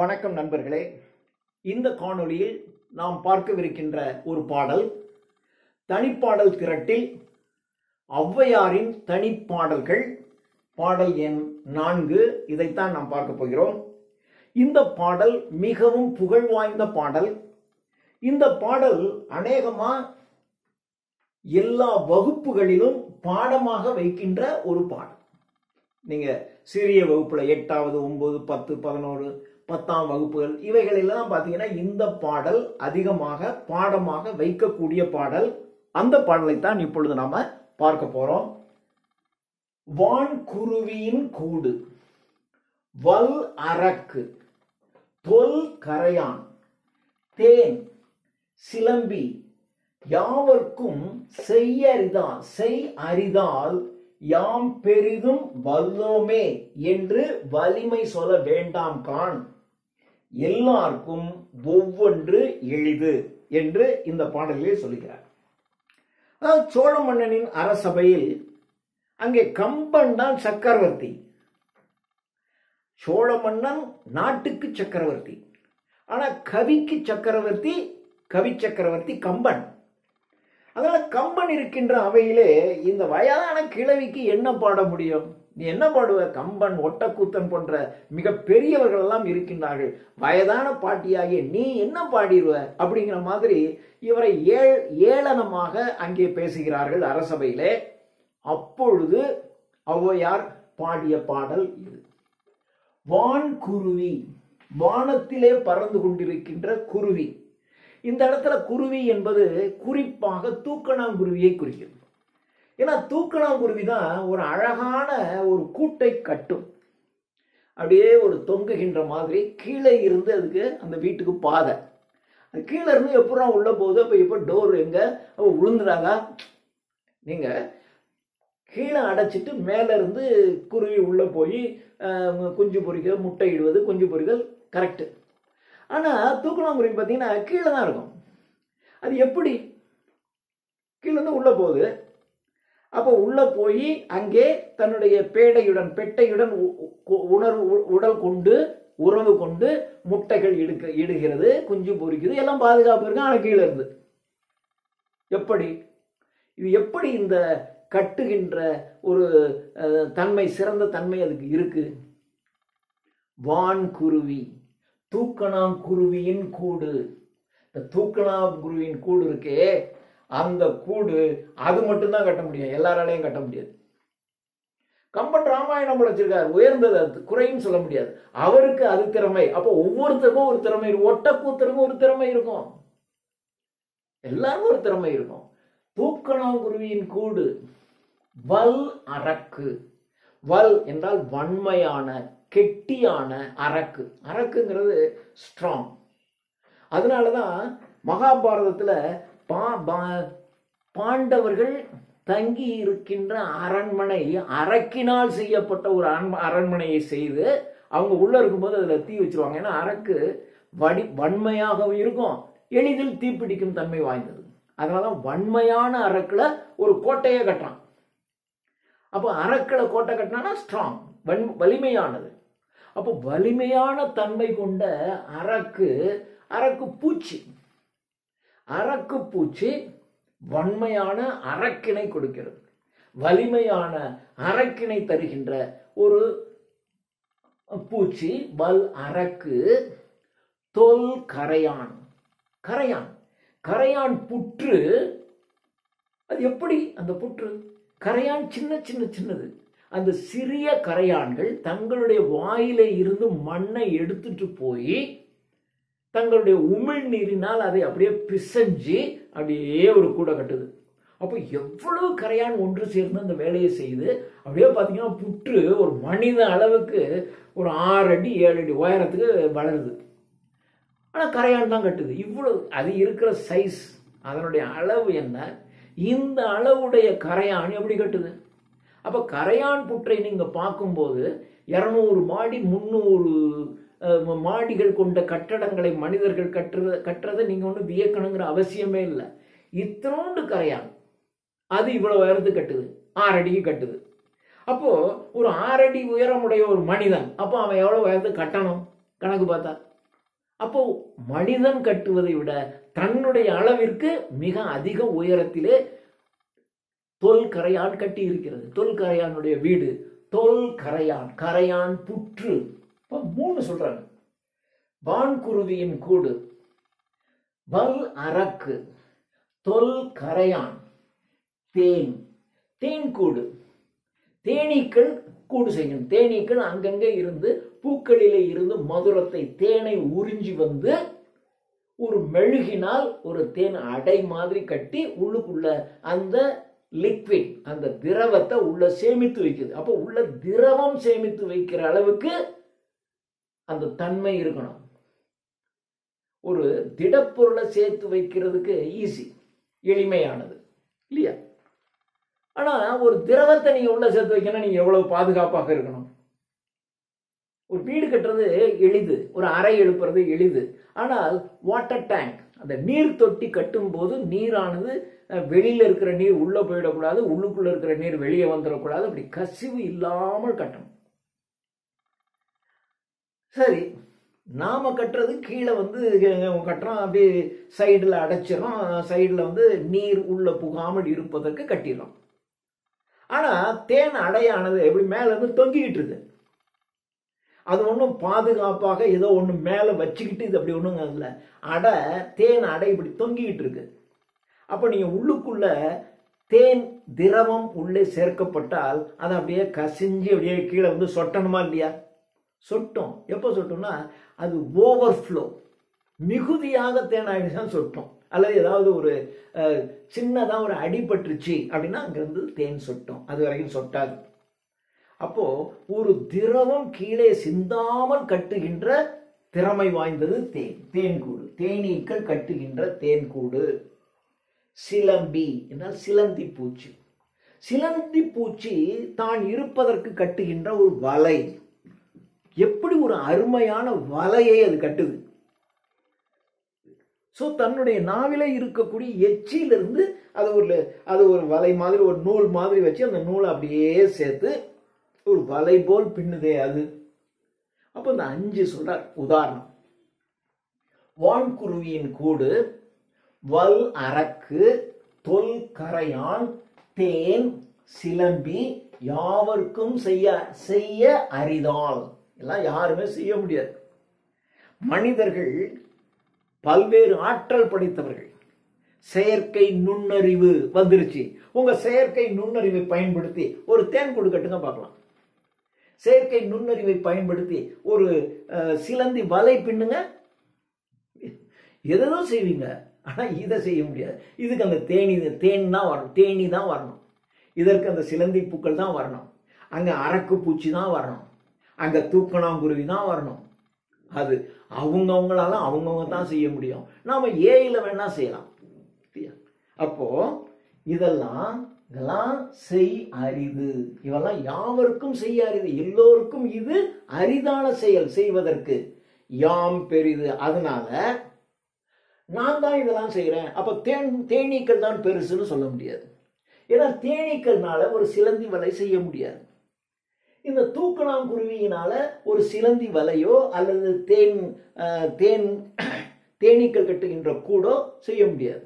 வணக்கம் நண்பர்களே. இந்த காணொளியில் நாம் பார்க்கவிருக்கின்ற ஒரு பாடல் தனிப்பாடல் திரட்டில் ஔவையாரின் தனிப்பாடல்கள், பாடல் எண் 4. இதைத்தான் நாம் பார்க்க போகிறோம். இந்த பாடல் மிகவும் புகழ் வாய்ந்த பாடல். இந்த பாடல் அநேகமா எல்லா வகுப்புகளிலும் பாடமாக வைக்கின்ற ஒரு பாடல். நீங்க சிறிய வகுப்புல 8வது 9 10 11 10ஆம் வகுப்புகள் இவைகளெல்லாம் பார்த்தீங்கன்னா இந்த பாடல் அதிகமாக பாடமாக வைக்கக்கூடிய பாடல். அந்த பாடலை தான் இப்பொழுது நாம பார்க்க போறோம். வான் குருவியின் கூடு, வல் அரக்கு, தொல் கரையான், தேன் சிலம்பி, யாவர்க்கும் செய் அரிதால் யாம் பெரிதும் வல்லோமே என்று வலிமை சொல்ல வேண்டாம் கான், எல்லாருக்கும் ஒவ்வொன்று எளிது என்று இந்த பாடலில் சொல்லுகிறார். அதாவது சோழ மன்னனின் அரசபையில் அங்கே கம்பன் தான் சக்கரவர்த்தி. சோழ மன்னன் நாட்டுக்கு சக்கரவர்த்தி, ஆனா கவிக்கு சக்கரவர்த்தி, கவி சக்கரவர்த்தி கம்பன். அதனால கம்பன் இருக்கின்ற அவையிலே இந்த வயதான கிழவிக்கு என்ன பாட முடியும்? நீ என்ன பாடுவ? கம்பன், ஒட்டக்கூத்தன் போன்ற மிக பெரியவர்கள் எல்லாம் இருக்கின்றார்கள். வயதான பாட்டியாகிய நீ என்ன பாடிடுவ அப்படிங்கிற மாதிரி இவரை ஏளனமாக அங்கே பேசுகிறார்கள் அரசபையிலே. அப்பொழுது ஔவையார் பாடிய பாடல் இது. வான் குருவி, வானத்திலே பறந்து கொண்டிருக்கின்ற குருவி. இந்த இடத்துல குருவி என்பது குறிப்பாக தூக்கணாங்குருவியை குறிக்கும். ஏன்னா தூக்கணாங்குருவி தான் ஒரு அழகான ஒரு கூட்டை கட்டும். அப்படியே ஒரு தொங்குகின்ற மாதிரி கீழே இருந்து அதுக்கு அந்த வீட்டுக்கு பாதை. அது கீழே இருந்து எப்படா உள்ள போகுது, அப்போ எப்போ டோர் எங்க விழுந்துடாதா? நீங்க கீழே அடைச்சிட்டு மேல இருந்து குருவி உள்ள போய் குஞ்சு பொறிக்க, முட்டை இடுவது, குஞ்சு பொறிகள் கரெக்டு. ஆனால் தூக்கணாங்குருவி பார்த்தீங்கன்னா கீழே தான் இருக்கும். அது எப்படி கீழே இருந்து உள்ளே போகுது? அப்போ உள்ளே போய் அங்கே தன்னுடைய பெட்டையுடன் உடல் கொண்டு உறவு கொண்டு முட்டைகள் இடுகிறது, குஞ்சு பொறிக்குது, எல்லாம் பாதுகாப்பு இருக்கு. ஆனால் கீழே இருந்து எப்படி இது எப்படி இந்த கட்டுகின்ற ஒரு தன்மை, சிறந்த தன்மை அதுக்கு இருக்கு? வான் குருவி, தூக்கணாங்குருவியின் கூடு. இந்த தூக்கணாங்குருவியின் கூடு இருக்கே, அந்த கூடு அது மட்டும்தான் கட்ட முடியும், எல்லாராலையும் கட்ட முடியாது. கம்பன் ராமாயணம் வச்சிருக்காரு, உயர்ந்தது, அது குறையும் சொல்ல முடியாது. அவருக்கு அது திறமை. அப்போ ஒவ்வொருத்தருக்கும் ஒரு திறமை இருக்கும். ஒட்டக்கூத்தருக்கும் ஒரு திறமை இருக்கும், எல்லாருக்கும் ஒரு திறமை இருக்கும். தூக்கணாங்குருவியின் கூடு, வல் அரக்கு. வல் என்றால் வன்மையான, கெட்டியான அரக்கு. அரக்குங்கிறது ஸ்ட்ராங். அதனாலதான் மகாபாரதத்துல பாண்டவர்கள் தங்கி இருக்கின்ற அரண்மனை அரக்கினால் செய்யப்பட்ட ஒரு அரண்மனையை செய்து அவங்க உள்ள இருக்கும்போது அதுல தீ வச்சிருவாங்க. ஏன்னா அரக்கு வன்மையாகவும் இருக்கும், எளிதில் தீப்பிடிக்கும் தன்மை வாய்ந்தது. அதனாலதான் வன்மையான அரக்குல ஒரு கோட்டையை கட்டுறான். அப்போ அரக்குல கோட்டை கட்டினா ஸ்ட்ராங், வலிமையானது. அப்போ வலிமையான தன்மை கொண்ட அரக்கு பூச்சி. அரக்கு பூச்சி வன்மையான அரக்கினை கொடுக்கிறது. வலிமையான அரக்கினை தருகின்ற ஒரு பூச்சி வல் அரக்கு. தொல் கரையான், கரையான் புற்று. அது எப்படி அந்த புற்று? கரையான் சின்னது. அந்த சிறிய கரையான்கள் தங்களுடைய வாயிலே இருந்து மண்ணை எடுத்துட்டு போய் தங்களுடைய உமிழ்நீரினால் அதை அப்படியே பிசைஞ்சு அப்படியே ஒரு கூடை கட்டுது. அப்போ எவ்வளவு கரையான் ஒன்று சேர்ந்து அந்த வேலையை செய்து அப்படியே பார்த்தீங்கன்னா புற்று ஒரு மனித அளவுக்கு ஒரு 6 அடி 7 அடி உயரத்துக்கு வளருது. ஆனால் கரையான் தான் கட்டுது. இவ்வளவு அது இருக்கிற சைஸ், அதனுடைய அளவு என்ன? இந்த அளவுடைய கரையான் எப்படி கட்டுது? அப்போ கரையான் புற்றை நீங்க பார்க்கும்போது 200 மாடி 300 மாடிகள் கொண்ட கட்டடங்களை மனிதர்கள் கட்டுறதை நீங்க ஒன்றும் வியக்கணுங்கிற அவசியமே இல்லை. இத்தனோண்டு கரையான் அது இவ்வளவு உயரத்துக்கு கட்டுது, 6 அடிக்கு கட்டுது. அப்போ ஒரு 6 அடி உயரமுடைய ஒரு மனிதன், அப்போ அவன் எவ்வளவு உயரத்துக்கு கட்டணும்? கணக்கு பார்த்தா. அப்போ மனிதன் கட்டுவதை விட தன்னுடைய அளவிற்கு மிக அதிக உயரத்திலே தொல்கரையான் கட்டி இருக்கிறது. தொல்கரையானுடைய வீடு தொல்கரையான், கரையான் புற்று. 3 சொல்றாங்க. வான்குருவியின் கூடு, வல் அரக்கு, தொல்கரையான், தேன். தேன் கூடு, தேனீக்கள் கூடு செய்யும். தேனீக்கள் அங்கங்கே இருந்து பூக்களிலே இருந்து மதுரத்தை, தேனை உறிஞ்சி வந்து ஒரு மெழுகினால் ஒரு தேன் அடை மாதிரி கட்டி உள்ளுக்குள்ள அந்த லிக்விட், அந்த திரவத்தை உள்ள சேமித்து வைக்குது. அப்போ உள்ள திரவம் சேமித்து வைக்கிற அளவுக்கு அந்த தன்மை இருக்கணும். ஒரு திடப்பொருளை சேர்த்து வைக்கிறதுக்கு ஈஸி, எளிமையானது இல்லையா? ஆனா ஒரு திரவத்தை நீங்க உள்ள சேர்த்து வைக்கணும், நீங்க எவ்வளவு பாதுகாப்பாக இருக்கணும். ஒரு வீடு கட்டுறது எளிது, ஒரு அறை எழுப்புறது எளிது. ஆனால் வாட்டர் டேங்க், அந்த நீர் தொட்டி கட்டும் போது நீரானது வெளியில இருக்கிற நீர் உள்ள போயிடக்கூடாது, உள்ளுக்குள்ள இருக்கிற நீர் வெளியே வந்துடக்கூடாது. அப்படி கசிவு இல்லாமல் கட்டணும். சரி, நாம கட்டுறது கீழே வந்து கட்டுறோம், அப்படியே சைடுல அடைச்சிடறோம், சைடுல வந்து நீர் உள்ள புகாமல் இருப்பதற்கு கட்டிடுறோம். ஆனா தேன் அடையானது எப்படி மேல இருந்து தொங்கிக்கிட்டு இருக்கு. அது ஒன்றும் பாதுகாப்பாக ஏதோ ஒன்று மேலே வச்சுக்கிட்டு இது அப்படி ஒன்றுங்க இல்லை. அடை, தேன் அடை இப்படி தொங்கிக்கிட்டு இருக்கு. அப்போ நீங்கள் உள்ளுக்குள்ள தேன் திரவம் உள்ளே சேர்க்கப்பட்டால் அது அப்படியே கசிஞ்சு அப்படியே கீழே வந்து சொட்டணுமா இல்லையா? சொட்டும். எப்போ சொட்டோம்னா அது ஓவர்ஃப்ளோ, மிகுதியாக தேன் ஆகிடுச்சுன்னா சொட்டும். அல்லது ஏதாவது ஒரு சின்னதாக ஒரு அடிபட்டுருச்சு அப்படின்னா அங்கேருந்து தேன் சொட்டும். அது வரைக்கும் சொட்டாது. அப்போ ஒரு திரவம் கீழே சிந்தாமல் கட்டுகின்ற திறமை வாய்ந்தது தேன். தேன்கூடு, தேனீக்கள் கட்டுகின்ற தேன்கூடு. சிலம்பி என்றால் சிலந்தி பூச்சி. சிலந்தி பூச்சி தான் இருப்பதற்கு கட்டுகின்ற ஒரு வலை. எப்படி ஒரு அருமையான வலையை அது கட்டுது. ஸோ தன்னுடைய நாவில இருக்கக்கூடிய எச்சிலிருந்து அது ஒரு வலை மாதிரி, ஒரு நூல் மாதிரி வச்சு அந்த நூலை அப்படியே சேர்த்து ஒரு வலை போல் பின்னுதே அது. அப்ப இந்த 5 சொல்றார். உதாரணம்: வான்குருவியின் கூடு, வல் அரக்கு, தொல் கரையான், தேன், சிலம்பி, யாவர்க்கும் செய்ய அரிதால். எல்லாம் யாருமே செய்ய முடியாது. மனிதர்கள் பல்வேறு ஆற்றல் படைத்தவர்கள். செயற்கை நுண்ணறிவு வந்துருச்சு. உங்க செயற்கை நுண்ணறிவை பயன்படுத்தி ஒரு தேன் கூடு கட்டுங்க பார்க்கலாம். செயற்கை நுண்ணறிவை பயன்படுத்தி ஒரு சிலந்தி வலை பின்னுங்க, எதோ செய்வீங்க. ஆனா இதை செய்ய முடியாது. இதுக்கு அந்த தேன் தான் வரணும், தேனி தான் வரணும். இதற்கு அந்த சிலந்தி பூக்கள் தான் வரணும். அங்க அரக்கு பூச்சி தான் வரணும். அங்க தூக்கணாங்குருவி தான் வரணும். அது அவங்கவுங்களால அவங்கவுங்க தான் செய்ய முடியும். நாம ஏயில வேணா செய்யலாம். அப்போ இதெல்லாம் செய் அரிது. இவெல்லாம் யாவருக்கும் செய்ய அரிது. எல்லோருக்கும் இது அரிதான செயல் செய்வதற்கு. யாம் பெரிது. அதனால நான் தான் இதெல்லாம் செய்யறேன். அப்ப தேனீக்கள் தான் பெருசுன்னு சொல்ல முடியாது. ஏன்னா தேனீக்கள்னால ஒரு சிலந்தி வலை செய்ய முடியாது. இந்த தூக்கணாங்குருவியினால ஒரு சிலந்தி வலையோ அல்லது தேனீக்கள் கட்டுகின்ற கூடோ செய்ய முடியாது.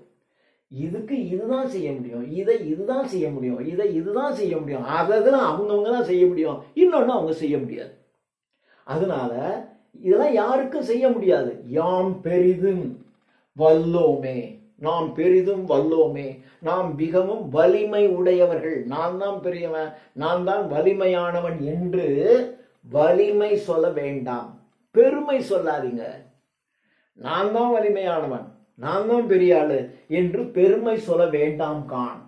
இதுக்கு இதுதான் செய்ய முடியும், இதை இதுதான் செய்ய முடியும், இதை இதுதான் செய்ய முடியும். அதெல்லாம் அவங்கவுங்க தான் செய்ய முடியும், இன்னொன்னு அவங்க செய்ய முடியாது. அதனால இதெல்லாம் யாருக்கும் செய்ய முடியாது. யாம் பெரிதும் வல்லோமே, நாம் பெரிதும் வல்லோமே, நாம் மிகவும் வலிமை உடையவர்கள், நான் தான் பெரியவன், நான் தான் வலிமையானவன் என்று வலிமை சொல்ல வேண்டாம். பெருமை சொல்லாதீங்க. நான் தான் வலிமையானவன், நான் தான் பெரிய ஆளு என்று பெருமை சொல்ல வேண்டாம். கான்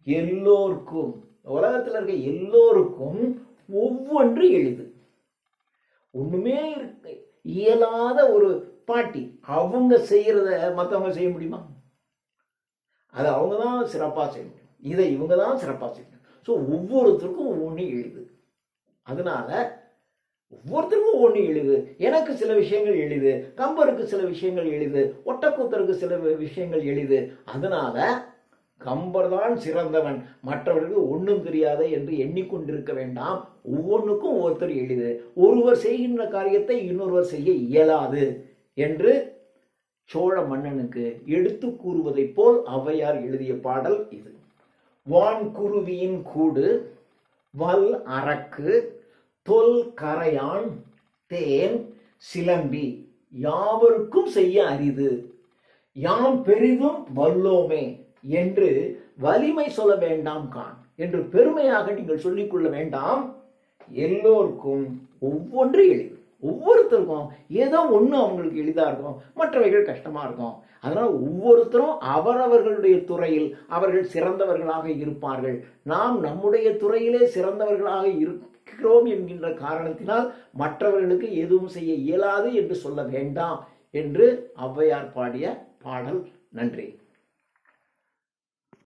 எல்லோருக்கும், உலகத்தில் இருக்க எல்லோருக்கும் ஒவ்வொன்று எளிது. ஒண்ணுமே இயலாத ஒரு பாட்டி அவங்க செய்யறத மற்றவங்க செய்ய முடியுமா? அதை அவங்க தான் சிறப்பாக செய்ய முடியும், இதை இவங்க தான் சிறப்பாக செய்யணும். ஸோ ஒவ்வொருத்தருக்கும் ஒவ்வொன்று எளிது. அதனால ஒவ்வொருத்தருக்கும் ஒவ்வொன்று எளிது. எனக்கு சில விஷயங்கள் எளிது, கம்பருக்கு சில விஷயங்கள் எளிது, ஒட்டக்கூத்தருக்கு சில விஷயங்கள் எளிது. அதனால கம்பர் தான் சிறந்தவன், மற்றவர்களுக்கு ஒன்றும் தெரியாத என்று எண்ணிக்கொண்டிருக்க வேண்டாம். ஒவ்வொன்றுக்கும் ஒருத்தர் எளிது. ஒருவர் செய்கின்ற காரியத்தை இன்னொருவர் செய்ய இயலாது என்று சோழ மன்னனுக்கு எடுத்து கூறுவதைப் போல் ஔவையார் எழுதிய பாடல் இது. வான்குருவியின் கூடு வல் அரக்கு தொல் கரையான் தேன் சிலம்பி யாவருக்கும் செய்ய அரிது, யாம் பெரிதும் வல்லோமே என்று வலிமை சொல்ல வேண்டாம் கான் என்று பெருமையாக நீங்கள் சொல்லிக்கொள்ள வேண்டாம். எல்லோருக்கும் ஒவ்வொன்று எளிது. ஒவ்வொருத்தருக்கும் ஏதோ ஒன்று அவங்களுக்கு எளிதாக இருக்கும், மற்றவைகள் கஷ்டமாக இருக்கும். அதனால் ஒவ்வொருத்தரும் அவரவர்களுடைய துறையில் அவர்கள் சிறந்தவர்களாக இருப்பார்கள். நாம் நம்முடைய துறையிலே சிறந்தவர்களாக இருக்கிறோம் என்கின்ற காரணத்தினால் மற்றவர்களுக்கு எதுவும் செய்ய இயலாது என்று சொல்ல வேண்டாம் என்று ஔவையார் பாடிய பாடல். நன்றி.